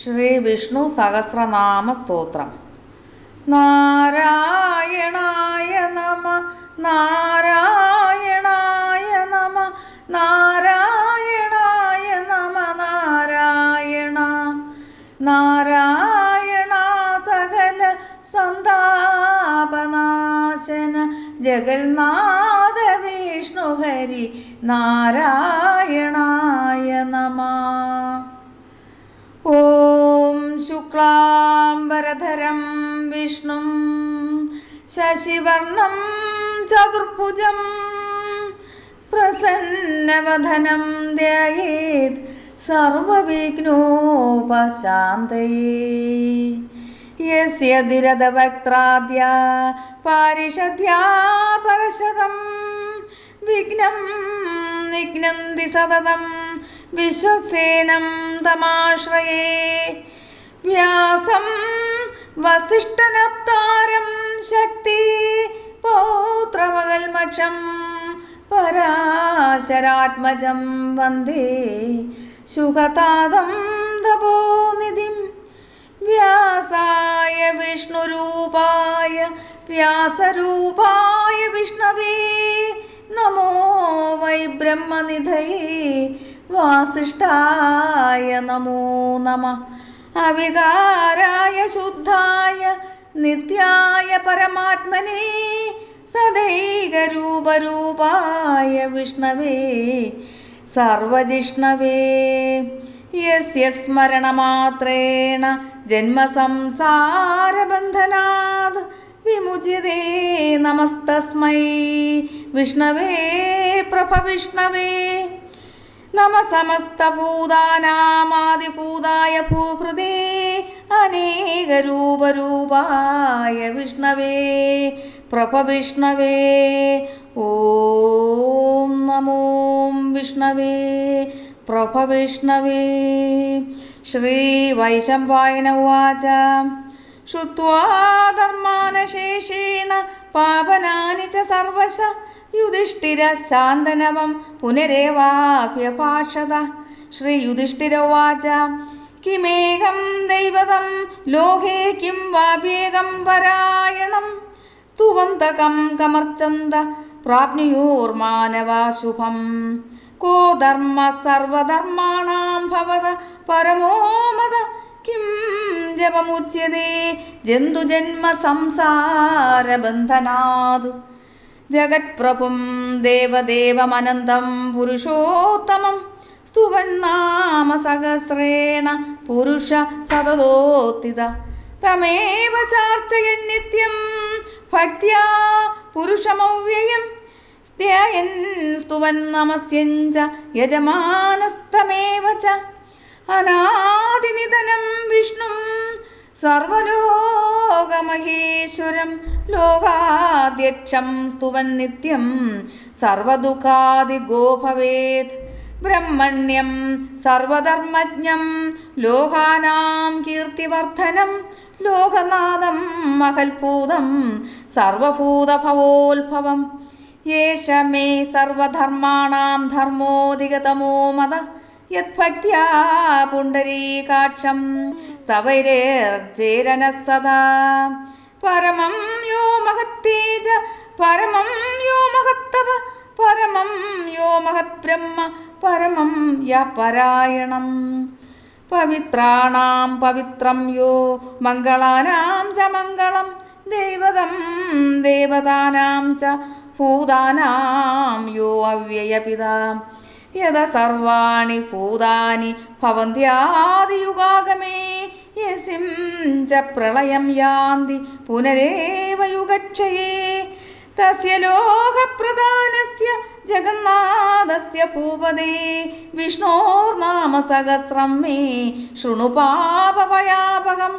ശ്രീ വിഷ്ണു സഹസ്രനാമ സ്തോത്രം. നാരായണായ നമ നാരായണായ നമ നാരായണായ നമ നാരായണ നാരായണ സകല സന്താപനാശന ജഗന്നാഥ വിഷ്ണു ഹരി നാരായണായ നമ. ഓം ശുക്ലാംബരധരം വിഷ്ണും ശശിവർണം ചതുർഭുജം പ്രസന്നവദനം ധ്യായേത് സർവവിഘ്നോപശാന്തയേ. യസ്യ ധിരതവക്ത്രാദ്യ പാരിഷദ്യാ പരശതം വിഘ്നം നിഘ്നന്തി സതതം വിശ്വക്സേനം തമാശ്രയേ. വ്യാസം വസിഷ്ഠനപ്താരം ശക്തി പൗത്രമകൽമക്ഷം പരാശരാത്മജം വന്ദേ ശുഗതാദം തപോനിധിം. വ്യാസായ വിഷ്ണുരൂപായ വ്യാസരൂപായ വിഷ്ണവേ നമോ വൈ ബ്രഹ്മനിധയേ വാസിഷ്ഠായ നമോ നമഃ. അവികാരായ ശുദ്ധായ നിത്യായ പരമാത്മനേ സദൈകരൂപരൂപായ വിഷ്ണവേ സർവജിഷ്ണവേ. യസ്യ സ്മരണമാത്രേണ ജന്മസംസാരബന്ധനാത് വിമുച്യതേ. നമസ്തസ്മൈ വിഷ്ണവേ പ്രഭവിഷ്ണവേ. നമ സമസ്തഭൂതാനാമാദിഭൂതായ ഭൂഹൃദേ അനേകരൂപരൂപായ വിഷ്ണവേ പ്രഭവിഷ്ണവേ. ഓം നമോ വിഷ്ണവേ പ്രഭവിഷ്ണവേ. ശ്രീ വൈശമ്പായന ഉവാച. ശ്രുത്വാ ധർമാനശേഷേണ പാപനാനി ച സർവശ യുധിഷ്ഠിര ശാന്തനവം പുനരേവാഭ്യഭാഷത. ശ്രീ യുധിഷ്ഠിര ഉവാച. കിമേകം ദൈവതം ലോകേ കിം വാഭ്യേകം പരായണം സ്തുവന്തകം കമർച്ചന്ത പ്രാപ്നുയോർമാനവാ ശുഭം. കോ ധർമ്മ സർവധർമാണാം ഭവത പരമോ മത കിം ജപമുച്യതേ ജന്തുജന്മ സംസാരബന്ധനാത്. ജഗത്പ്രഭും ദേവദേവമനന്തം പുരുഷോത്തമം സ്തുവന്നാമ സഹസ്രേണ പുരുഷ സതതോത്തിത. തമേവ ചാർച്ചയൻ നിത്യം ഭക്ത്യാ പുരുഷമവ്യയം ധ്യായൻ സ്തുവൻ നമസ്യൻ ച യജമാനസ്തമേവ ച. അനാദിനിധനം വിഷ്ണും സർവലോകമഹേശ്വരം ലോകാധ്യക്ഷം സ്തുവൻ നിത്യം സർവദുഃഖാദിഗോ ഭവേത്. ബ്രഹ്മണ്യം സർവധർമ്മജ്ഞം ലോകാനാം കീർത്തിവർദ്ധനം ലോകനാഥം മഹൽഭൂതം സർവഭൂതഭവോത്ഭവം. യേഷ മേ സർവധർമാണാം ധർമ്മോധികതമോ മത യദ്ഭക്ത്യാ പുണ്ഡരീകാക്ഷം സ്തവൈരേർചേരനഃ സദാ. പരമം യോ മഹത്തേജ പരമം യോ മഹത്തപ പരമം യോ മഹദ്ബ്രഹ്മ പരമം യ പരായണം. പവിത്രാണാം പവിത്രം യോ മംഗളാനാം ച മംഗളം ദൈവതം ദേവതാനാം ച ഭൂതാനാം യോ അവ്യയപിതാ. യദ സർവാണി ഭൂതാനി ഭവന്ത്യാദിയുഗാഗമേ യസ്മിൻ ച പ്രളയം യാന്തി പുനരേവ യുഗക്ഷയേ. തസ്യ ലോകപ്രധാനസ്യ ജഗന്നാഥസ്യ ഭൂപതേ വിഷ്ണോർനാമ സഹസ്രം മേ ശൃണു പാപഭയാപകം.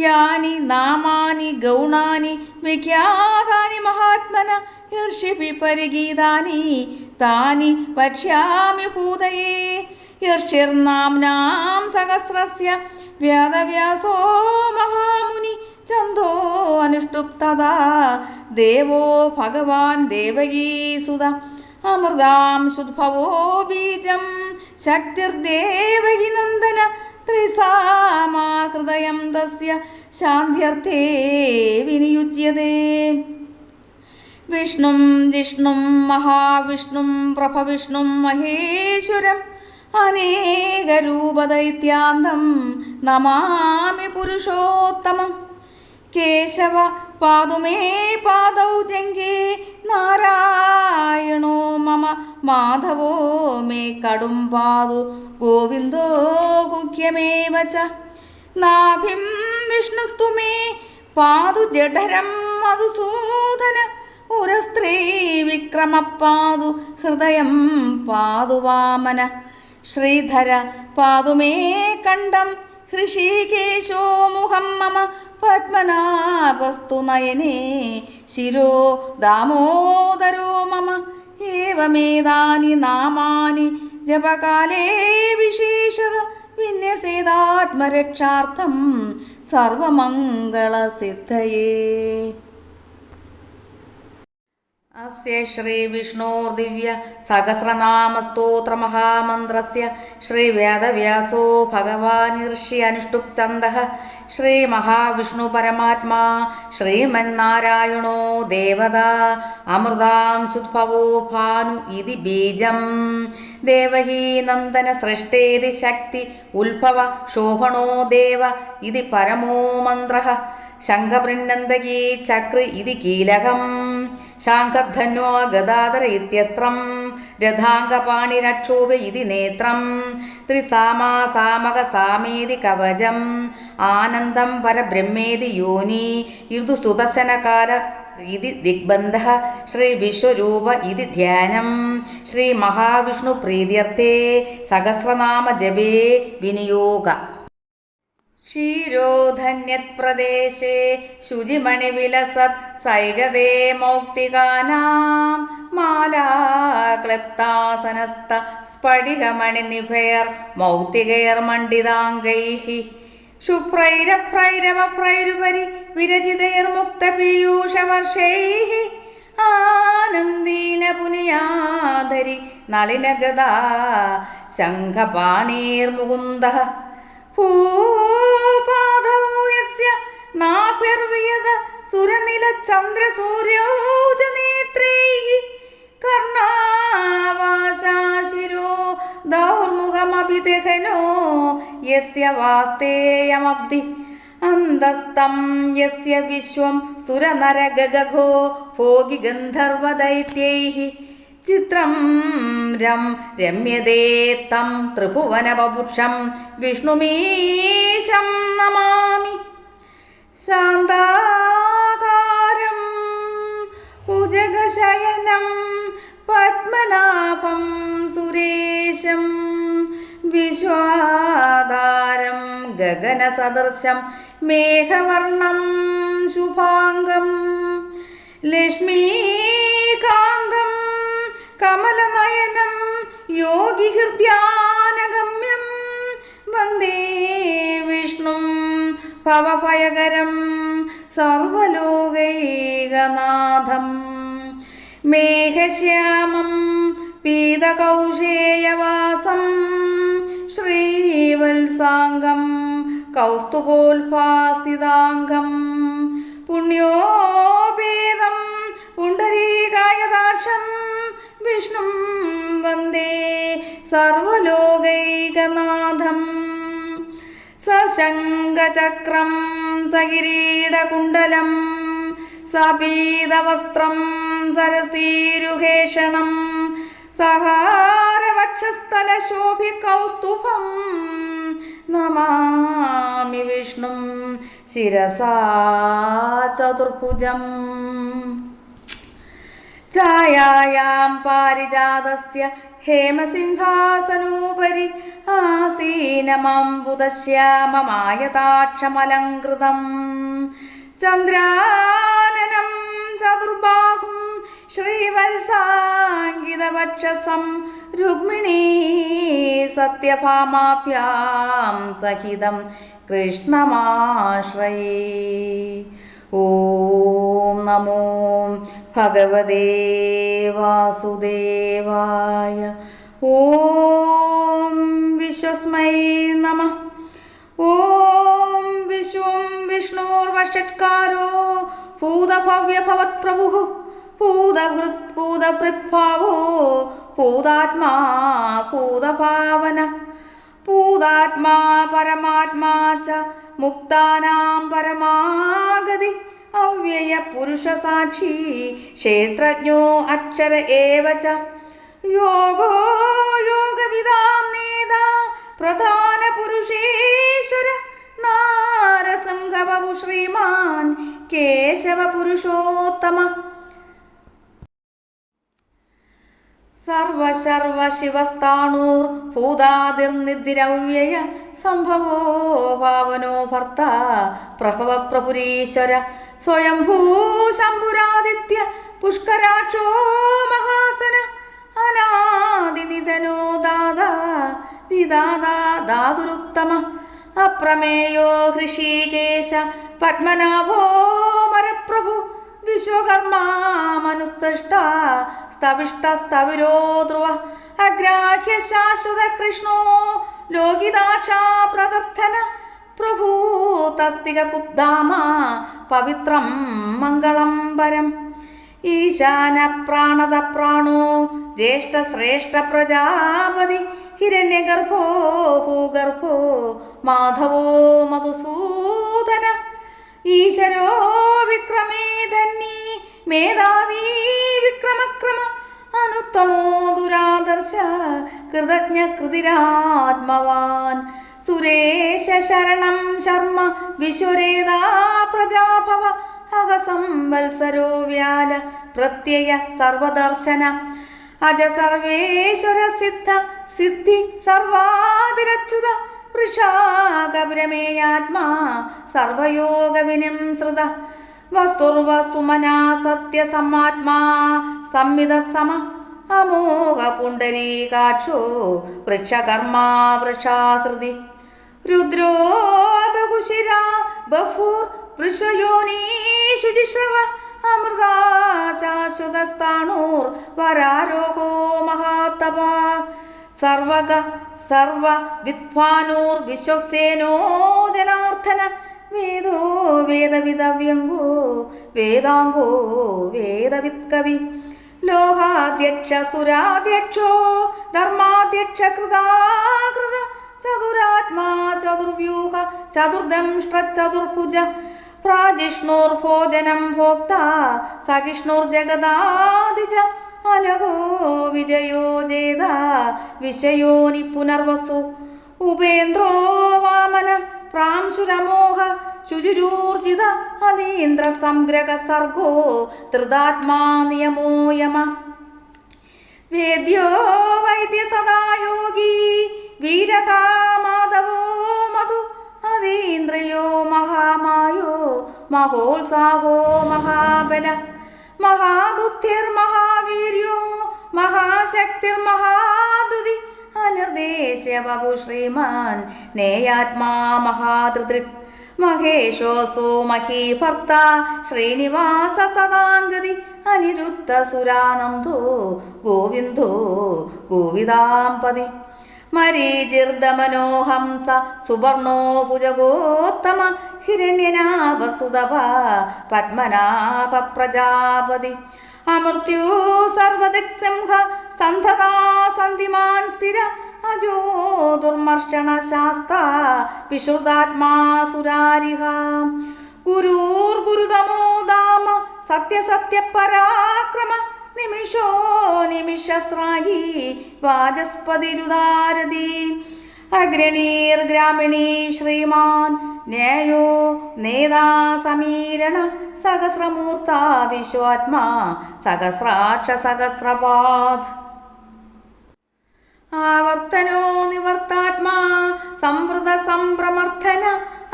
യാനി നാമാനി ഗൗണാനി വിഖ്യാതാനി മഹാത്മന ഋഷിഭി പരിഗീതാനി താനി വക്ഷ്യാമി ഭൂതയേ. ഋഷിർനാംനാം സഹസ്രസ്യ വ്യാദവ്യാസോ മഹാമുനി ഛന്ദോ അനുഷ്ടുപ്തദാ ദേവോ ഭഗവാൻ ദേവകീസുത. അമൃതാംശുദ്ഭവോ ബീജം ശക്തിർദേവകി നന്ദന ത്രിസാ തസ്യ ശാന്ത്യർത്ഥേ വിനിയുജ്യതേ. വിഷ്ണും ജിഷ്ണും മഹാവിഷ്ണും പ്രഭവിഷ്ണും മഹേശ്വരം അനേകരൂപദൈത്യാന്തം നമാമി പുരുഷോത്തമം. കേശവ പാതുമേ പാദൗ ജംഗേ നാരായണോ മമ മാധവോ മേ കടും പാതു ഗോവിന്ദോ ഗുഹ്യമേവ ച. നാഭിം വിഷ്ണുസ്തു മേ പാതു ജഠരം മധുസൂദന ഉരസ്ത്രീ വിക്രമ പാതു ഹൃദയം പാതു വാമന. ശ്രീധര പാതുമേ കണ്ഠം ഹൃഷീകേശോ മുഖം മമ പത്മനാഭസ്തു നയനേ ശിരോ ദാമോദരോ മമ. ഏവമേതാനി നാമാനി ജപകാലേ വിശേഷത വിന്യസേതാത്മരക്ഷാർത്ഥം സർവമംഗളസിദ്ധയേ. അസ്യ ശ്രീ വിഷ്ണോർദിവ്യ സഹസ്രനാമസ്തോത്രമഹാമന്ത്രസ്യ ശ്രീ വേദവ്യാസോ ഭഗവാനിർഷി അനുഷ്ടുപ് ഛന്ദഃ. ശ്രീ മഹാവിഷ്ണു പരമാത്മാ ശ്രീമന്നാരായണോ ദേവത അമൃതാംശുദ്ഭവോ ഭാനു ഇതി ബീജം. ദേവകീ നന്ദന സൃഷ്ടേതി ശക്തി ഉത്ഭവ ശോഭണോ ദേവ ഇതി പരമോ മന്ത്രഃ. ശംഖപൃന്നന്ദകീ ചക്ര ഇതി കീലകം. ശാംഖധന്വോ ഗദാധര ഇത്യസ്ത്രം. രഥാംഗപാണിരക്ഷോഭ ഇതി നേത്രം. ത്രിസാമാ സാമക സാമേതി കവചം. ആനന്ദം പരബ്രഹ്മേതി യോനി. ഋതു സുദർശനകാല ഇതി ദിഗ്ബന്ധഃ. ശ്രീ വിശ്വരൂപ ഇതി ധ്യാനം. ശ്രീ മഹാവിഷ്ണു പ്രീത്യർത്ഥേ സഹസ്രനാമ ജപേ വിനിയോഗ. ക്ഷീരോധന്യത്പ്രദേശേ ശുചിമണിവിലസത് സൈകതേ മൗക്തികാനാം മാലാക്ലപ്താസനസ്ഥ സ്ഫടികമണിനിഭയർ മൗക്തികൈർമണ്ഡിതാംഗൈഃ. ശുഭ്രൈരഭ്രൈരവഭ്രൈരുപരി വിരചിതൈർമുക്തപീയൂഷവർഷൈഃ. ആനന്ദീന പുനിയാധരി നളിനഗദാ ശംഖപാണീർമുകുന്ദഃ. ഭൂപാദൗ യസ്യ നാഭിർവിയത സുരനിലചന്ദ്രസൂര്യോജനേത്രൈഃ. കർണാവാശാശിരോ ദൗർമുഖമഭിദഹനോ യസ്യ വാസ്തേയമബ്ധി. അന്തസ്തം യസ്യ വിശ്വം സുരനരഗഗോ ഭോഗി ഗന്ധർവദൈത്യൈഃ. ചിത്രം രമ്യതേ തം ത്രിഭുവനവപുഷം വിഷ്ണുമീശം നമാമി. ശാന്താകാരം ഭുജഗശയനം പത്മനാഭം സുരേശം. വിശ്വാധാരം ഗഗനസദൃശം മേഘവർണം ശുഭാംഗം. ലക്ഷ്മീകാന്തം കമലനയനം യോഗിഹൃദ്യാനഗമ്യം. വന്ദേ വിഷ്ണും ഭവഭയകരം സർവലോകൈകനാഥം. മേഘശ്യാമം പീതകൗശേയവാസം ശ്രീവത്സാംഗം കൗസ്തുഭോൽഭാസിതാംഗം. പുണ്യോപേതം പുണ്ടരീകായതാക്ഷം വിഷ്ണും വന്ദേ സർവലോകൈകനാഥം. സശംഖചക്രം സകിരീടകുണ്ടലം സപീതവസ്ത്രം സരസീരുഹേഷണം. സഹാരവക്ഷസ്ഥലശോഭികൗസ്തുഭം നമാമി വിഷ്ണും ശിരസാ ചതുർഭുജം. ഛായായാം പാരിജാതസ്യ ഹേമസിംഹാസനോപരി ആസീനമംബുദശ്യാമമായതാക്ഷമലങ്കൃതം. ചന്ദ്രാനനം ചതുർബാഹും ശ്രീവത്സാങ്കിതവക്ഷസം രുക്മിണീ സത്യഭാമാഭ്യാം സഹിതം കൃഷ്ണമാശ്രയേ. ഓം നമോ ഭഗവതേ വാസുദേവായ. ഓം വിശ്വസ്മൈ നമഃ. ഓം വിശ്വം षट्कारो भूतभव्यभवत्प्रभुः भूतभृद्भावो भूतात्मा भूतभावन भूतात्मा परमात्मा च मुक्तानां परमागति अव्यय पुरुषसाक्षी क्षेत्रज्ञो अक्षर एव च योगो योगविदां नेता प्रधान पुरुषेश्वर नारसिंहबभु श्रीमान् केशव पुरुषोत्तम सर्व शिवस्ताणुर्भूतादिर्निधिरव्यय संभवो भावनो भर्ता प्रभव प्रभुरीश्वर स्वयंभू शंभुरादित्य पुष्कराक्षो महासन अनादिनिधनो दादा विदादा दादुरुत्तम अप्रमेयो हृषीकेश पद्मनाभो मरप्रभु विश्वकर्मा मनुस्तष्टा स्तविष्टस्तविरो ध्रुव अग्राह्य शाश्वत कृष्णो लोकिदाक्षा प्रदर्थन प्रभु तस्तिककुब्धाम पवित्रं मङ्गलं परम् ईशान प्राणद प्राणो ज्येष्ठ श्रेष्ठ प्रजापति हिरण्यगर्भो भूगर्भो माधवो मधुसूदन ईशरो विक्रमे धन्नी मेधावी विक्रमक्रम अनुत्तमो दुरादर्श कृतज्ञ कृतिरात्मवान् सुरेश शरणं शर्म विश्वरेदा प्रजाभव अगसंवत्सरो व्याल प्रत्यय सर्वदर्शन अज सर्वेश्वर सिद्ध सिद्धि सर्वादिरच्युत वृषागभिरमेयात्मा सर्वयोगविनिंसृत वसुर्वसुमना सत्यसमात्मा संविदसम अमोघ पुण्डरीकाक्षो वृक्षकर्मा वृषाकृति रुद्रो बहुशिरा बभूर्वृषयोनी शुचिश्रव अमृता शाश्वतस्ताणुर्वरारोगो महातपा सर्वग सर्वविद्वानोर्विश्वसेनो जनार्दन वेदो वेदविदव्यङ्गो वेदाङ्गो वेदवित्कवि लोहाध्यक्ष सुराध्यक्षो धर्माध्यक्ष कृताकृत चतुरात्मा चतुर्व्यूह चतुर्दंष्ट्र चतुर्भुज प्राजिष्णुर्भोजनं भोक्ता सहिष्णुर्जगदादिज अलगो विजयो जेदा विषयोनि पुनर्वसु उपेन्द्रो वामन प्रांशुरमोह शुचिरूर्जित अतीन्द्र संग्रह सर्गो धृतात्मा नियमो यम वेद्यो वैद्य सदा योगी वीरका माधवो मधु अतीन्द्रियो महामायो महोत्साहो महाबल महाबुद्धिर्महावीर्यो महाशक्तिर्महादुति अनिर्देश्य बभु श्रीमान् नेयात्मा महाधृदृक् महेशोऽसो महीभर्ता श्रीनिवास सदाङ्गति अनिरुद्ध सुरानन्दो गोविन्दो गोविदाम्पति मरीचिर्दमनो हंस सुवर्णो भुजगोत्तम हिरण्यनाभसुदभ पद्मनाभ प्रजापति अमृत्यो सर्वदिक्सिंह सन्धता सन्धिमान् स्थिर अजो दुर्मर्षण शास्ता विशुद्धात्मा सुरारिः गुरुर्गुरुतमो धाम सत्य सत्य पराक्रम निमिषो निमिषस्राही वाचस्पतिरुदारति अग्रणीर्ग्रामिणी श्रीमान् न्यायो नेता समीरण सहस्रमूर्ता विश्वात्मा सहस्राक्ष सहस्रपाद आवर्तनो निवर्तात्मा संवृत संप्रमर्थन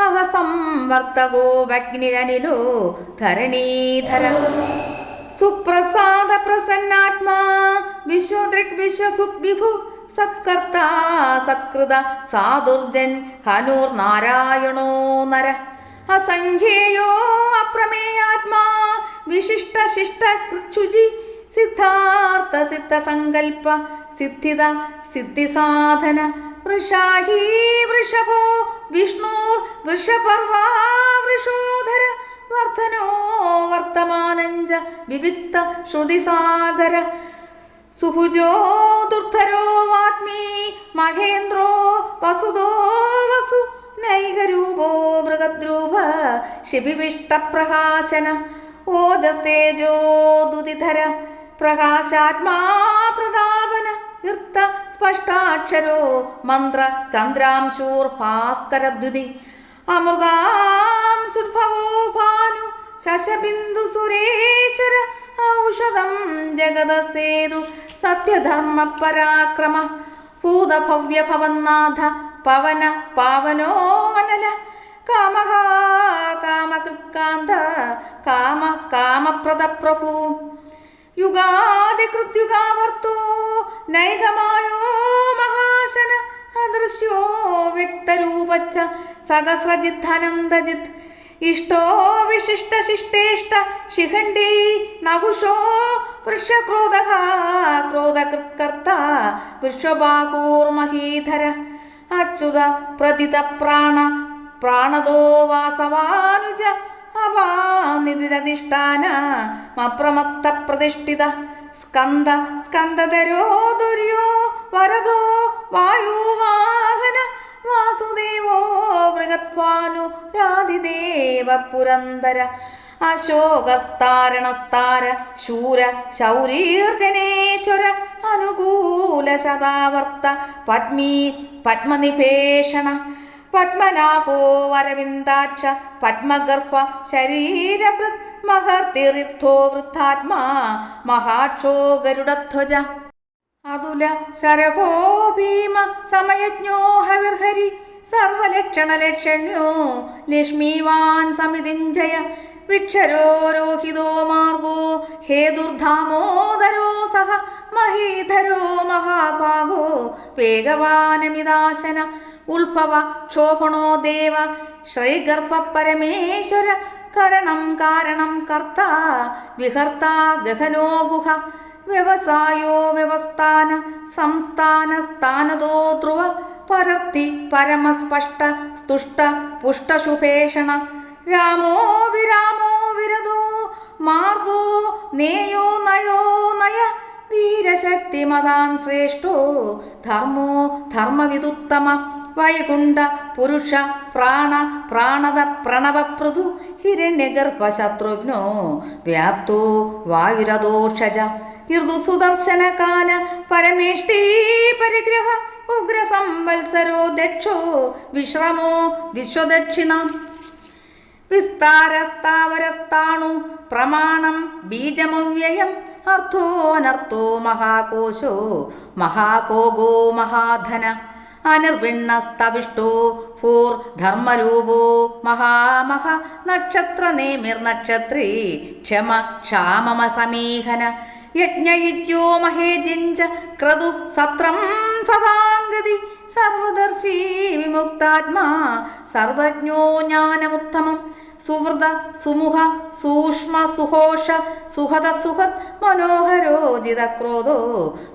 अहसंवर्तको वग्निरनिलो धरणीधर सुप्रसाद प्रसन्नात्मा विश्वदृक् विश्वभुक् विभु सत्कर्ता सत्कृत साधुर्जन् हनुर्नारायणो नर असंख्येयो अप्रमेयात्मा विशिष्ट शिष्ट कृच्छुजि सिद्धार्थ सिद्ध संकल्प सिद्धिद सिद्धि साधन वृषाही वृषभो विष्णुर् वृषपर्वा वृषोधर വർദ്ധനോ വർത്തമാനഞ്ച വിവിക്ത ശ്രുതിസാഗര സുഭുജോ ദുർധരോ വാഗ്മീ മഹേന്ദ്രോ വസുദോ വസു നൈകരൂപോ മൃഗദ്രൂപ ശിബിവിഷ്ടപ്രകാശന ഓജസ്തേജോദുതിധര പ്രകാശാത്മാ പ്രതാപന ഇർത്ത സ്പഷ്ടാക്ഷരോ മന്ത്ര ചന്ദ്രാംശൂർഭാസ്കരദ്യുതി അമൃതാം സുർഭവോ ഭാനു ശശബിന്ദു സുരേശ്വര ഔഷധം ജഗദസേതു സത്യധർമ്മ പരാക്രമ ഭൂതഭവ്യ ഭവന്നാഥ പവന പാവനോ അനല കാമഹ കാമകൃത്കാന്ത കാമ കാമപ്രദ പ്രഭു യുഗാദികൃത്യുഗാവർത്തോ നൈകമായോ മഹാശന അദൃശ്യോ വ്യക്തരൂപച്ച സഹസ്രജിദ്ധനന്ദജിത് ഇഷ്ടോ വിശിഷ്ട ശിഷ്ടേഷ്ട ശിഖണ്ഡി നകുശോ വൃക്ഷക്രോധ ക്രോധകൃത്കർത്ത വിശ്വബാഹൂർമഹീധര അച്യുത പ്രതിത പ്രാണ പ്രാണദോ വാസവാനുജ അപാനിധിരധിഷ്ഠാന അപ്രമത്ത പ്രതിഷ്ഠിത സ്കന്ദ സ്കന്ദധരോ ദുര്യോ വരദോ വായുവാഹന വാസുദേവോ മൃഗത്വാനു രാധിദേവ പുരന്ദര അശോകസ്താരണസ്താര ശൂര ശൗരീർജനേശ്വര അനുകൂല ശതാവർത്ത പത്മീ പത്മനിഭേഷണ പത്മനാഭോ വരവിന്ദാക്ഷ പത്മഗർഭ ശരീരഭൃത് മഹർത്തിരിർത്ഥോ വൃദ്ധാത്മാ മഹാക്ഷോ ഗരുഡധ്വജ അതുല ശരഭോ ഭീമ സമയജ്ഞോ ഹവിർഹരി സർവലക്ഷണലക്ഷണ്യോ ലക്ഷ്മീവാൻ സമിതിഞ്ജയ വിക്ഷരോ രോഹിതോ മാർഗോ ഹേതുർധാമോദരോ സഹ മഹീധരോ മഹാഭാഗോ വേഗവാനമിതാശന ഉത്ഭവ ക്ഷോഭണോ ദേവ ശ്രീഗർഭ പരമേശ്വര കരണം കാരണം കർത്ത വിഹർത്ത ഗഹനോ ഗുഹ വ്യവസായോ വ്യവസ്ഥാന സംസ്ഥാന സ്ഥാനതോ ധ്രുവ പരർത്തി പരമസ്പഷ്ട സ്തുഷ്ട പുഷ്ടശുഭേഷണ രാമോ വിരാമോ വിരതോ മാർഗോ നേയോ നയോ നയ വീരശക്തിമതാൻ ശ്രേഷ്ഠോ ധർമ്മോ ധർമ്മവിദുത്തമ വൈകുണ്ഠ പുരുഷ പ്രാണ പ്രാണത പ്രണവപ്രദു ഹിരണ്യഗർഭശത്രുഘ്നോ വ്യാപ്തോ വായുരദോഷജ ഋതുസുദർശനകാല പരമേഷ്ടീ പരിഗ്രഹ ഉഗ്രസംവത്സരോ ദക്ഷോ വിശ്രമോ വിശ്വദക്ഷിണ വിസ്താരസ്ഥാവരസ്ഥാണു പ്രമാണം ബീജമവ്യയം അർത്ഥോനർത്ഥോ മഹാകോശോ മഹാഭോഗോ മഹാധന അനിർവിണ്ണസ്തവിഷ്ടോ ഭൂർ ധർമ്മരൂപോ മഹാമഹ നക്ഷത്രനേമിർനക്ഷത്രീ ക്ഷമ ക്ഷാമമ സമീഹന യജ്ഞയിജ്യോ മഹേജിഞ്ച ക്രതു സത്രം സദാംഗതി സർവദർശി വിമുക്താത്മാ സർവജ്ഞോ ജ്ഞാനമുത്തമം സുഹൃദ സുമുഖ സൂക്ഷ്മ സുഘോഷ സുഹൃത സുഹൃത് മനോഹരോജിത ക്രോധോ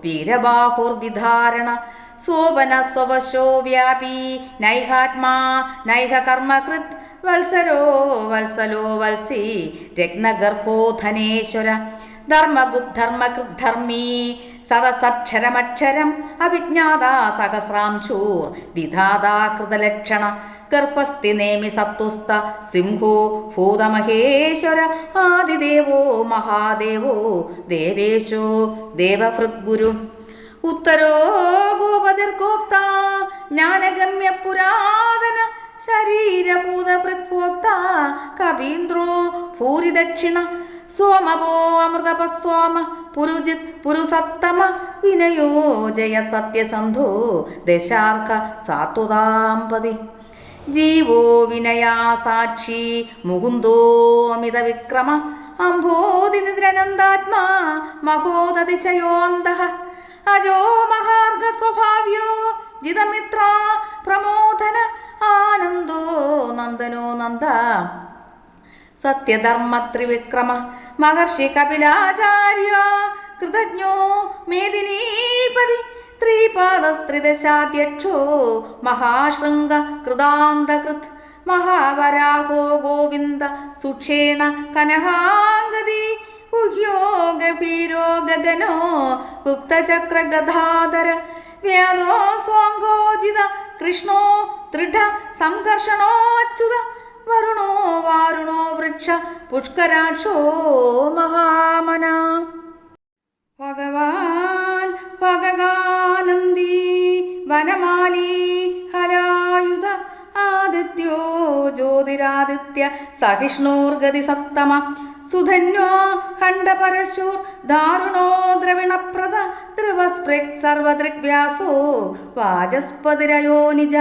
വീരബാഹുർവിധാരണ സോപന സ്വവശോ വ്യാപി നൈഹാത്മാ നൈഹ കർമ്മകൃത് വത്സരോ വത്സലോ വത്സി രത്നഗർഭോ ധനേശ്വര ധർമ്മഗുപ്ധർമ്മകൃത് ധർമ്മീ സദസക്ഷരമക്ഷരം അവിജ്ഞാതാ സഹസ്രാംശൂർ വിധാതാ കൃതലക്ഷണ ഗർഭസ്ഥി നേമി സത്വസ്ഥ സിംഹോ ഭൂതമഹേശ്വര ആദിദേവോ മഹാദേവോ ദേവേശോ ദേവഹൃദ്ഗുരു ഉത്തരോ ഗോപതിർഗോപ്ത ജ്ഞാനഗമ്യ പുരാതന ശരീരഭൂതഭൃത്ഭോക്ത കവീന്ദ്രോ ഭൂരിദക്ഷിണ സോമവോ അമൃതപസ്വാമ പുരുജിത് പുരുസത്തമ വിനയോ ജയ സത്യസന്ധോ ദശാർക്ക സാത്വതാംപതി ജീവോ വിനയാ സാക്ഷി മുകുന്ദോ അമിത വിക്രമ അംഭോതിനിദ്രനന്ദാത്മാ മഹോദതിശയോന്തഃ അജോ മഹാർഗ സ്വഭാവ്യോ ജിതമിത്ര പ്രമോദന ആനന്ദോ നന്ദനോ നന്ദ സത്യധർമ്മ ത്രിവിക്രമ മഹർഷി കപിലാചാര്യ കൃതജ്ഞോ മേദിനീപതി ത്രിപാദസ്ത്രിദശാധ്യക്ഷോ മഹാശൃംഗ കൃതാന്തകൃത് മഹാവരാഹോ ഗോവിന്ദ സുക്ഷേണ കനഹാംഗതി ഗുഹ്യോ ഗഭീരോ ഗഗനോ ഗുപ്തചക്രഗധാധര വ്യാധോ സ്വാങ്കോജിത കൃഷ്ണോ ദൃഢ സംഘർഷണോ അച്യുത വരുണോ വാരുണോ വൃക്ഷ പുഷ്കരാക്ഷോ മഹാമന ഭഗവാൻ ഭഗവാനന്ദി വനമാലി ഹരായുധ ആദിത്യോ ജ്യോതിരാദിത്യ സഹിഷ്ണോർഗതി സത്തമ സുധന്യോ ഖണ്ഡപരശൂർ ദാരുണോ ദ്രവിണപ്രദ ധ്രുവസ്പൃക് സർവദൃഗ്വ്യാസോ വാചസ്പതിരയോ നിജ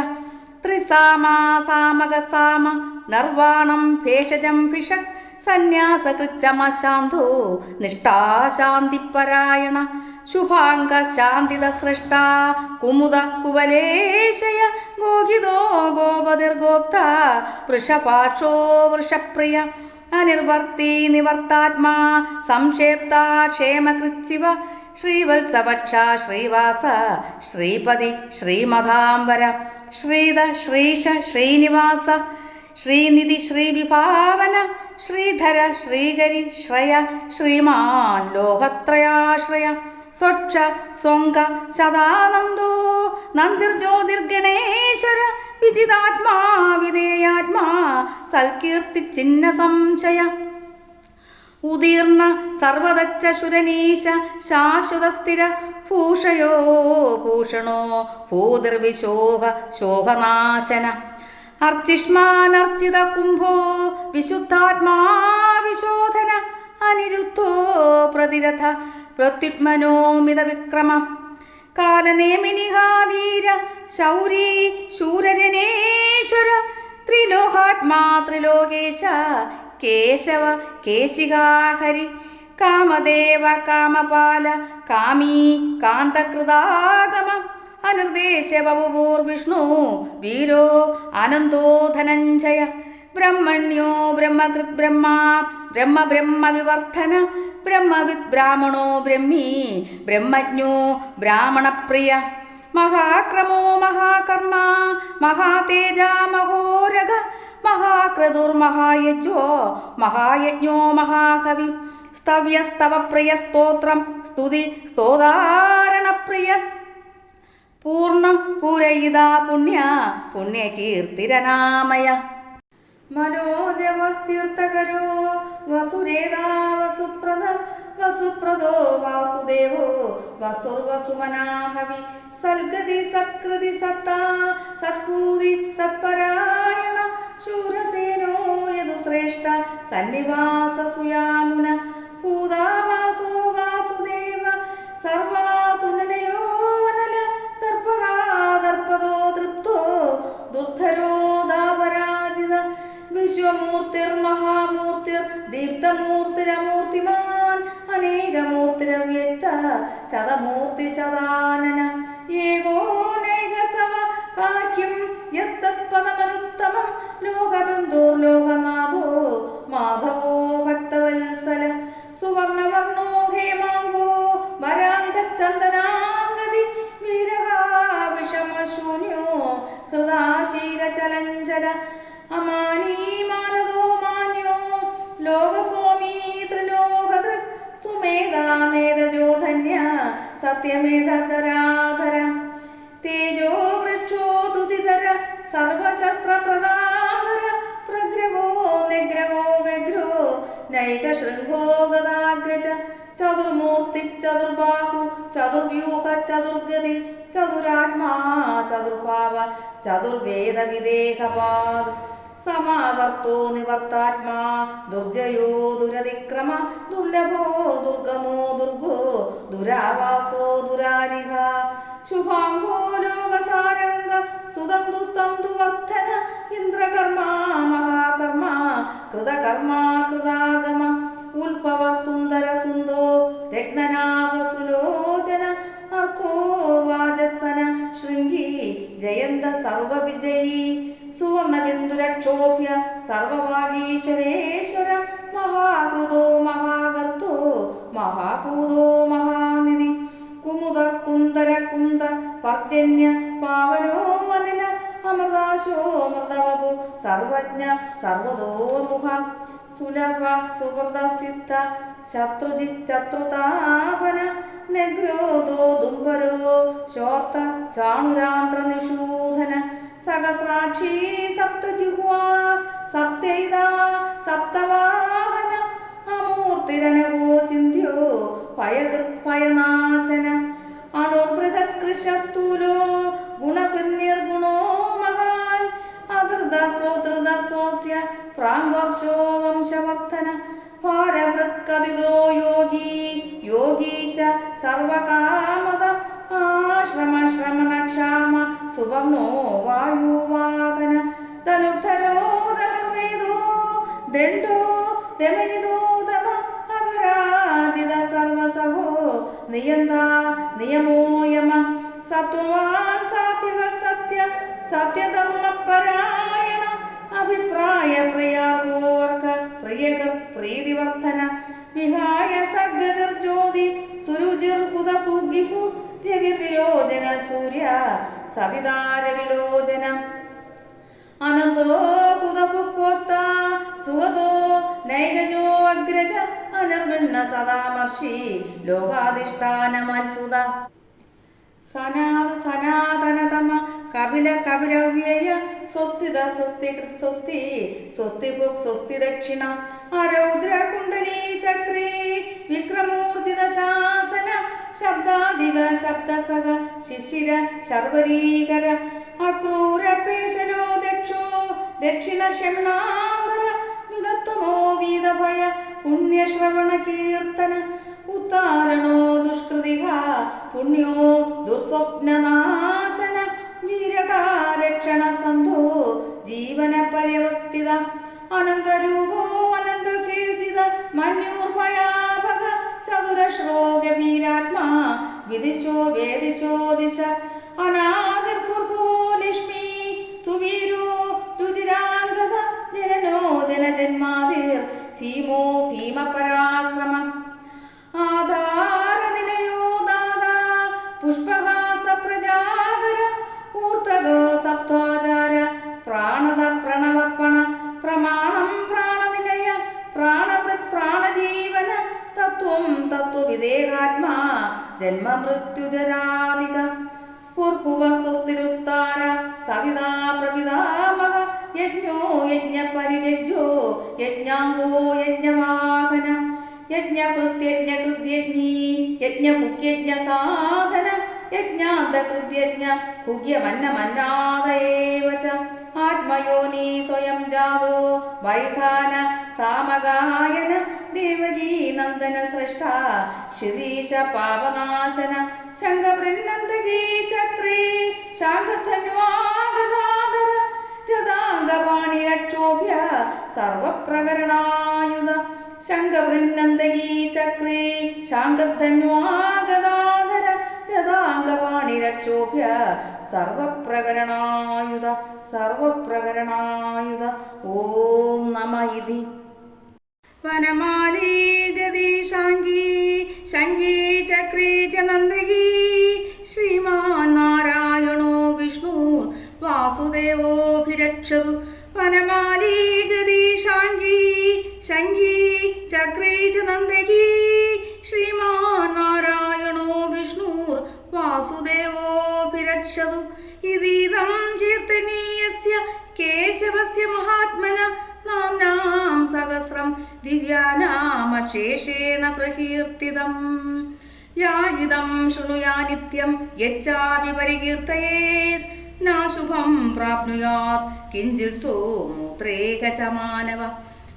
ത്രിസാമാ സാമകസാമ നിർവാണം ഭേഷജം ഭിഷക് സന്യാസകൃച്ചമശാന്തോ നിഷ്ഠാശാന്തിപരായണ ശുഭാംഗ ശാന്തിത സൃഷ്ട കുമുദ കുവലേശയ ഗോഹിതോ ഗോപതിർഗോപ്ത വൃഷപാക്ഷോ വൃഷപ്രിയ അനിർവർത്തി നിവർത്താത്മാ സംക്ഷേപ്ത ക്ഷേമകൃച്ചിവ ശ്രീവത്സവക്ഷ ശ്രീവാസ ശ്രീപതി ശ്രീമധാംബര ശ്രീധ ശ്രീഷ ശ്രീനിവാസ ശ്രീനിധി ശ്രീവിഭാവന ശ്രീധര ശ്രീഹരി ശ്രയ ശ്രീമാൻ ലോകത്രയാശ്രയ സ്വക്ഷ സ്വങ്ക ശതാനന്ദോ നന്ദിർജ്യോതിർഗണേശ്വര വിജിതാത്മാ വിധേയാത്മാ സൽകീർത്തി ചിഹ്ന സംശയ ഉദീർണ സർവദച്ച ശുരനീശ ശാശ്വതസ്ഥിര ഭൂഷയോ ഭൂഷണോ ഭൂതിർവിശോക ശോകനാശന അർച്ചിഷ്മാനർച്ചിത കുംഭോ വിശുദ്ധാത്മാ വിശോധന അനിരുദ്ധോ പ്രതിരഥ പ്രത്യുത്മനോമിത വിക്രമ കാലനേമിനിഹാവീര ശൗരീ ശൂരജനേശ്വര ത്രിലോകാത്മാ ത്രിലോകേശ കേശവ കേശികാഹരി കാമദേവ കാമപാല കാമീ കാന്തകൃതാഗമ അനിർദേശ ബഭൂർവിഷ്ണു വീരോ അനന്തോ ധനഞ്ജയ ബ്രഹ്മണ്യോ ബ്രഹ്മകൃത് ബ്രഹ്മ ബ്രഹ്മ ബ്രഹ്മ വിവർദ്ധന ബ്രഹ്മവിദ് ബ്രാഹ്മണോ ബ്രഹ്മീ ബ്രഹ്മജ്ഞോ ബ്രാഹ്മണപ്രിയ മഹാക്രമോ മഹാകർമ്മ മഹാതേജ മഹോരഗ മഹാക്രതുർമഹായജ്ഞോ മഹായജ്ഞോ മഹാകവി സ്തവ്യസ്തവ പ്രിയ സ്തോത്രം സ്തുതി സ്തോതാരണപ്രിയ പൂർണ്ണ പൂരയിത പുണ്യ പുണ്യകീർത്തിരനാമയ മനോജവസ്തീർത്ഥകരോ വസുരേതാ വസുപ്രദ വസുപ്രദോ വാസുദേവോ വസുർവസുമനാഹവി സൽഗതി സത്കൃതി സത്താ സത്ഭൂതി സത്പരായണ ശൂരസേനോ യദുശ്രേഷ്ഠ സന്നിവാസ സുയാമുന ഭൂതാവാസോ വാസുദേവ സർവാസുനലയോ വനല ദർപ്പകാദർപ്പദോ തൃപ്തോ ദുർധരോ ദാപരാജിത വിശ്വമൂർത്തിർമഹാമൂർത്തിർ ദീപ്തമൂർത്തിരമൂർത്തിമാൻ അനേകമൂർത്തിരവ്യക്ത ശതമൂർത്തി ശതാനന ഏകോനൈകസവ കാഖ്യം യത്തത്പദമനുത്തമം ലോകബന്ധുർലോകനാഥോ മാധവോ ഭക്തവത്സല സുവർണവർണോ ഹേമാംഗോ വരാംഗചന്ദനാംഗതി വീരകാവിഷമശൂന്യോ ഹൃദാശീലചലഞ്ചല അമാനീ മാനദോ മാന്യോ ലോകസ്വാമീ ത്രിലോകദൃക് സുമേധാമേധജോധന്യ സത്യമേധധരാധര തേജോ വൃക്ഷോ ദുതിധര സർവശസ്ത്രപ്രദാധര പ്രഗ്രഹോ നിഗ്രഹോ വ്യഗ്രോ നൈകശൃംഗോ ഗദാഗ്രജ ചതുർമൂർത്തി ചതുർബാഹു ചതുർവ്യൂഹ ചതുർഗതി ചതുരാത്മാ ചതുർഭാവ ചതുർവേദ വിദേഹപാദ് സമാവർത്തോ നിവർത്താത്മാ ദുർജയോ ദുരതിക്രമ ദുർലഭോ ദുർഗമോ ദുർഗോ ദുരാവാസോ ദുരാരിഹ ശുഭാംഗോ ലോകസാരംഗ സുതന്തുസ്തന്തുവർദ്ധന ഇന്ദ്രകർമ്മ മഹാകർമ്മ കൃതകർമ്മ കൃതാഗമ ഉൽഭവ സുന്ദര സുന്ദോ രത്നനാഭസുലോചന അർക്കോ വാജസന ശൃംഗി ജയന്ത സർവവിജയീ സുവർണബിന്ദുരക്ഷോഭ്യ സർവഭാഗീശ്വരേശ്വര മഹാകൃതോ മഹാകർത്തോ മഹാഭൂതോ മഹാനിധി കുമുദ കുന്ദര കുന്ദ പർജന്യ പാവനോ അനില അമൃതാശോ മൃതവപു സർവജ്ഞ സർവതോമുഖ സുലഭ സുഹൃതസിദ്ധ ശത്രുജിത് ശത്രുതാപന നഗ്രോദോ ദുംബരോ ശോർത്ത ചാണുരാന്ത്ര നിഷൂധന സഹസ്രാക്ഷി സപ്തജിഹ്വാ സപ്തൈത സപ്തവാഹന അമൂർത്തിരനകോ ചിന്ത്യോ ഭയനാശന അണുബൃഹത്കൃശസ്ഥൂലോ ഗുണപുണ്യർഗുണോ മഹാൻ അധൃതസോധൃതസോസ്യ പ്രാങ്വംശോ വംശവർദ്ധന ഭാരവൃത്കഥിതോ യോഗീ യോഗീശ സർവകാമത ആശ്രമശ്രമണക്ഷാമ സുവർണോ വായുവാഹന ധനുർധരോ ധനുർവേദോ ദണ്ഡോ ദമനിതോ ദമ അപരാജിത സർവസഹോ നിയന്ത നിയമോ യമ സത്വവാൻ സാത്വിക സത്യ സത്യധർമ്മപരായണ അഭിപ്രായ പ്രിയാർഗോർക്ക പ്രിയകർ പ്രീതിവർദ്ധന വിഹായ സഗതിർജ്യോതി സുരുചിർഹുതപുഗിഹു രവിർവിലോചന സൂര്യ സവിതാരവിലോചന അനന്തോ ഹുതപുക്വോക്ത സുഗതോ നൈകജോ അഗ്രജ അനർവിണ്ണ സദാമർഷി ലോകാധിഷ്ഠാനമത്ഭുത സനാതനതമ കപില കപിലവ്യയ സ്വസ്തിത സ്വസ്തികൃത് സ്വസ്തി സ്വസ്തിഭുക് സ്വസ്തി ദക്ഷിണ അരൗദ്ര കുണ്ടലീ ചക്രേ വിക്രമൂർജിത ശാസന ശബ്ദാധിക ശബ്ദസഹ ശിശിര ശർവരീകര അക്രൂരപേശലോ ദക്ഷോ ദക്ഷിണ ക്ഷമണാംബര വിദത്വമോ വീതഭയ പുണ്യശ്രവണ കീർത്തന ഉത്താരണോ ദുഷ്കൃതിഹ പുണ്യോ ദുസ്വപ്നനാശന വീരകാരക്ഷണ സന്ധോ ജീവന പര്യവസ്ഥിത അനന്തരൂപോ അനന്തശീർജിത മന്യൂർഭയാഭക ചതുരശ്രോഗവീരാത്മാ വിദിശോ വേദിശോ ദിശ അനാദിർഭുർഭുവോ ലക്ഷ്മി സുവീരോ രുചിരാംഗത ജനനോ ജനജന്മാതിർ ഭീമോ ഭീമപരാക്രമ ആധാരനിലയോ ദാതാ പുഷ്പഹാസ പ്രജാകര ഊർത്തകോ സപ്താചാര പ്രാണത പ്രണവപ്പണ പ്രമാണം പ്രാണനിലയ പ്രാണവൃത് പ്രാണജീവന തത്വം തത്വവിദേഹാത്മാ ജന്മമൃത്യുജരാധിക പൂർഭുവസ്തുസ്ഥിരുസ്താര സവിതാ പ്രപിതാമഹ യജ്ഞോ യജ്ഞപരിരജ്യോ യജ്ഞാംഗോ യജ്ഞവാഹന യജ്ഞകൃത്യജ്ഞകൃത്യജ്ഞീ യജ്ഞഭുക്യജ്ഞ സാധന യജ്ഞാന്തകൃത്യജ്ഞ ഭുഗ്യമന്നമന്നാദയേവ ച ആത്മയോനി സ്വയം ജാതോ വൈഖാന സാമഗായന ദേവകീ നന്ദന സൃഷ്ട ക്ഷിതീശ പാപനാശന ശംഖപൃന്നന്തകീ ചക്രേ ശാഖധന്വാഗതാധര രഥാംഗപാണിരക്ഷോഭ്യ സർവപ്രകരണായുധ ശംഖപൃന്നന്തകീ ചക്രേ ശാഖധന്വാഗതാധര രഥാംഗപാണിരക്ഷോഭ്യ സർവപ്രകരണായുധ സർവപ്രകരണായുധ ഓം നമ ഇതി വനമാലീ ഗദീ ശാംഗീ ശംഖീ ചക്രീ ച നന്ദകീ ശ്രീമാൻ നാരായണോ വിഷ്ണു വാസുദേവോഭിരക്ഷതു വനമാലീ ഗദീ ശാംഗീ ശംഖീ ചക്രീ ച നന്ദകീ ശ്രീമാൻ നാരായണോ വിഷ്ണു വാസുദേവോഭിരക്ഷതു ഇതീദം കീർത്തനീയസ്യ കേശവസ്യ മഹാത്മന നാംനാം സഹസ്രം ദിവ്യാനാമശേഷേണ പ്രകീർത്തിതം യായിദം ശൃണുയാ നിത്യം യച്ചാപി പരികീർത്തയേത് നാശുഭം പ്രാപ്നുയാത് കിഞ്ചിത്സോ മൂത്രേക ച മാനവ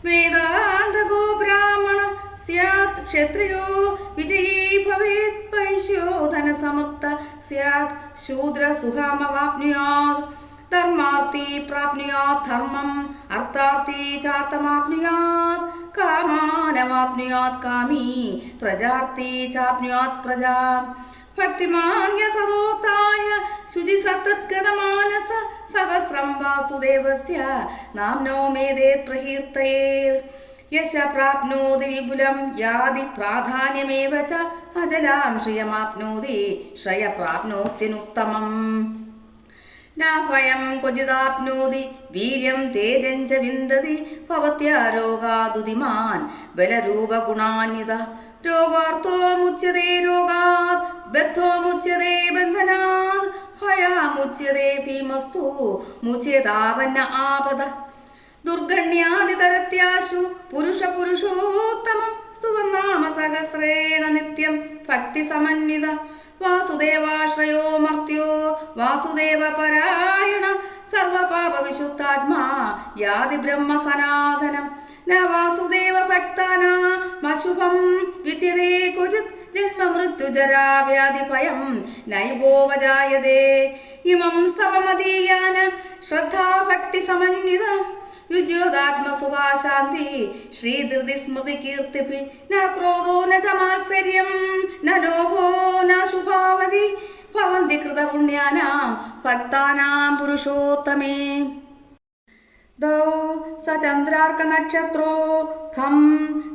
വേദാന്തകോ ബ്രാഹ്മണ സ്യാത് ക്ഷത്രിയോ വിജയീ ഭവേത് വൈശ്യോ ധനസമർത്ഥ സ്യാത് ശൂദ്ര സുഖമവാപ്നുയാത് ധർമാർത്ഥി പ്രാപ്നുയാത് ധർമ്മം അർത്ഥാർത്ഥി ചാർത്ഥമാപ്നുയാത് കാമാനവാപ്നുയാത് കാമീ പ്രജാർത്ഥി ചാപ്നുയാത് പ്രജാം ഭക്തിമാന്യ സദോത്തായ ശുചിസത്തദ്ഗതമാനസ സഹസ്രം വാസുദേവസ്യ നാംനോ മേദേത് പ്രകീർത്തയേത് യശ പ്രാപ്നോതി വിപുലം യാതി പ്രാധാന്യമേവ ച അജലാം ശ്രയമാപ്നോതി ശ്രയ പ്രാപ്നോത്യനുത്തമം न भयं क्वचिदाप्नोति वीर्यं तेजं च विन्दति भवत्या रोगादुदिमान् बलरूपगुणान्वितः रोगार्थो मुच्यते रोगात् बद्धो मुच्यते बन्धनात् भयामुच्यते भीमस्तु मुच्यतावन्न आपदः दुर्गण्यादितरत्याशु पुरुषोत्तमं स्तुवन्नाम सहस्रेण नित्यं भक्तिसमन्वित वासुदेवाश्रयो मर्त्यो वासुदेवपरायण सर्वपापविशुद्धात्मा याति ब्रह्मसनातनं न वासुदेवभक्तानामशुभं विद्यते क्वचित् जन्ममृत्युजराव्याधिभयं नैवोपजायते इमं स्तवमदीयान श्रद्धाभक्तिसमन्वितम् युज्योदात्मसुभाशान्ति श्रीधृतिस्मृतिकीर्तिभिः न क्रोधो न च मात्सर्यं न लोभो न शुभावधि भवन्ति कृतपुण्यानां भक्तानां पुरुषोत्तमे दौ स चन्द्रार्कनक्षत्रो खं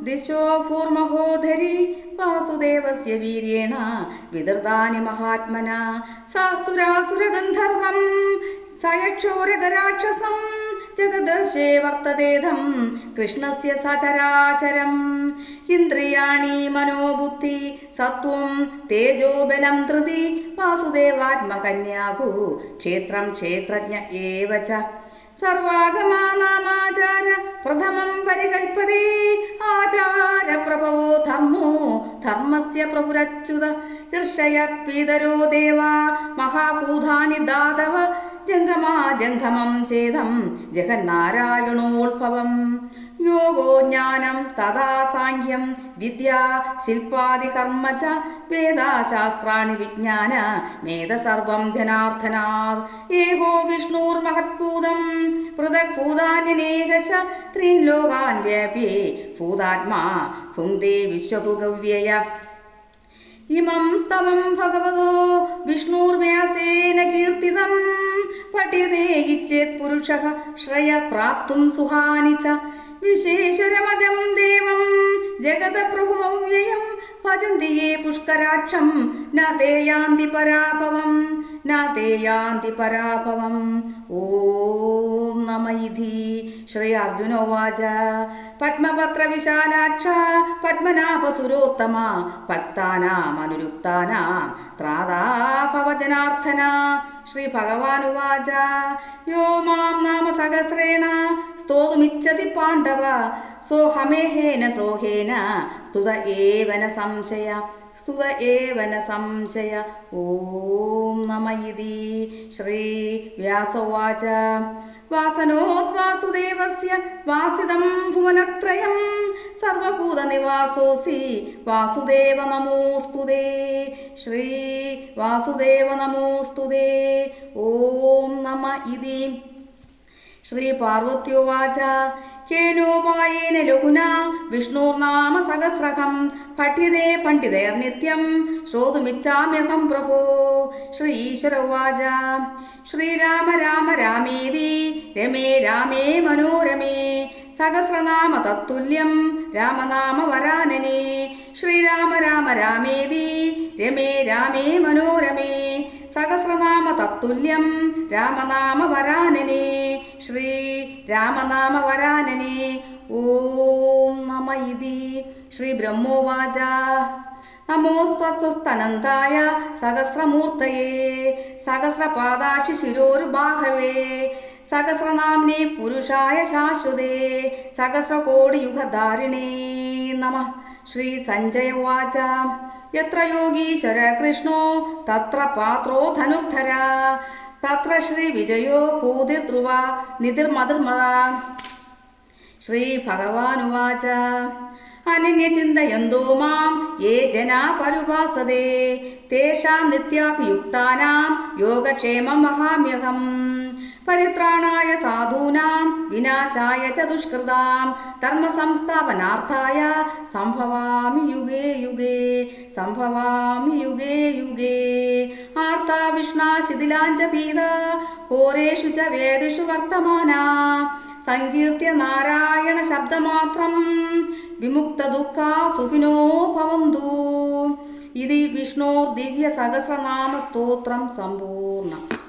दिशो भूर्महोधरी वासुदेवस्य वीर्येण विदर्तानि महात्मना सासुरासुरगन्धर्वं सयक्षोरगराक्षसं जगदर्शे वर्ततेदं कृष्णस्य सचराचरम् इन्द्रियाणि मनोबुद्धि सत्त्वं तेजोबलं धृति वासुदेवात्मकन्याकु क्षेत्रं क्षेत्रज्ञ एव च सर्वागमानामाचार प्रथमं परिकल्पते आचार प्रभवो धर्मो धर्मस्य प्रभुरच्युत ऋषयः पीतरो देवा महाभूतानि दातव जङ्गमं चेदं जगन्नारायणोद्भवं योगो ज्ञानं तथा साङ्ख्यं विद्या शिल्पादिकर्म च वेदाशास्त्राणि विज्ञान मेध सर्वं जनार्दनात् एको विष्णुर्महत्भूतं पृथग्भूतान्यनेकश त्रीन् लोकान् व्याप्य भूतात्मा भुङ्क्ते विश्वभुगव्यय इमं स्तवं भगवतो विष्णुर्व्यासेन कीर्तितं पठ्यते चेत् पुरुषः श्रय प्राप्तुं सुहानि च विशेषरमजं देवं जगतप्रभुमव्ययं भजन्ति ये पुष्कराक्षं न ते यान्ति पराभवम् ॐ नम इति श्री अर्जुन उवाच पद्मपत्रविशालाक्ष पद्मनाभसुरोत्तमा भक्तानामनुरुक्तानां त्राता भव जनार्दन श्रीभगवानुवाच यो मां नाम सहस्रेण स्तोतुमिच्छति पाण्डव सोऽहमेहेन श्लोकेन स्तुत एव न संशय ॐ नम इति श्रीव्यास उवाच वासनोद्वासुदेवस्य वासितं भुवनत्रयं सर्वभूतनिवासोऽसि वासुदेव नमोऽस्तुते श्रीवासुदेव नमोऽस्तुते ॐ नम इति श्रीपार्वत्योवाच केनोपायेन लघुना विष्णोर्नाम सहस्रकं पठ्यते पण्डितैर्नित्यं श्रोतुमिच्छाम्यहं प्रभो श्री ईश्वर उवाच श्रीराम राम रामेति रमे रामे मनोरमे सहस्रनाम तत्तुल्यं रामनाम वरानने श्रीराम राम रामेति रमे रामे मनोरमे सहस्रनाम तत्तुल्यं रामनाम वरानने श्रीरामनाम वरानने ॐ नम इति श्रीब्रह्मोवाच नमोस्तत्सुस्तनन्ताय सहस्रमूर्तये सहस्रपादाक्षि शिरोरुबाहवे सहस्रनाम्ने पुरुषाय शाश्वते सहस्रकोटियुगधारिणे नमः श्री संजय उवाच यत्र योगीश्वर कृष्णो तत्र पात्रो धनुर्धर तत्र श्री विजयो भूतिर्ध्रुवा निधिर्मधुर्मदा श्री भगवानुवाच अनन्यचिन्तयन्तो मां ये जना पर्युपासते तेषां नित्याभियुक्तानां योगक्षेमं वहाम्यहम् परित्राणाय साधूनां विनाशाय च दुष्कृतां धर्मसंस्थापनार्थाय सम्भवामि युगे युगे आर्ता विष्णा शिथिलाञ्च पीता घोरेषु च वेदिषु वर्तमाना संकीर्त्य नारायण शब्दमात्रं विमुक्तदुःखा सुखिनो भवन्तु इति विष्णोर्दिव्यसहस्रनामस्तोत्रं सम्पूर्णम्।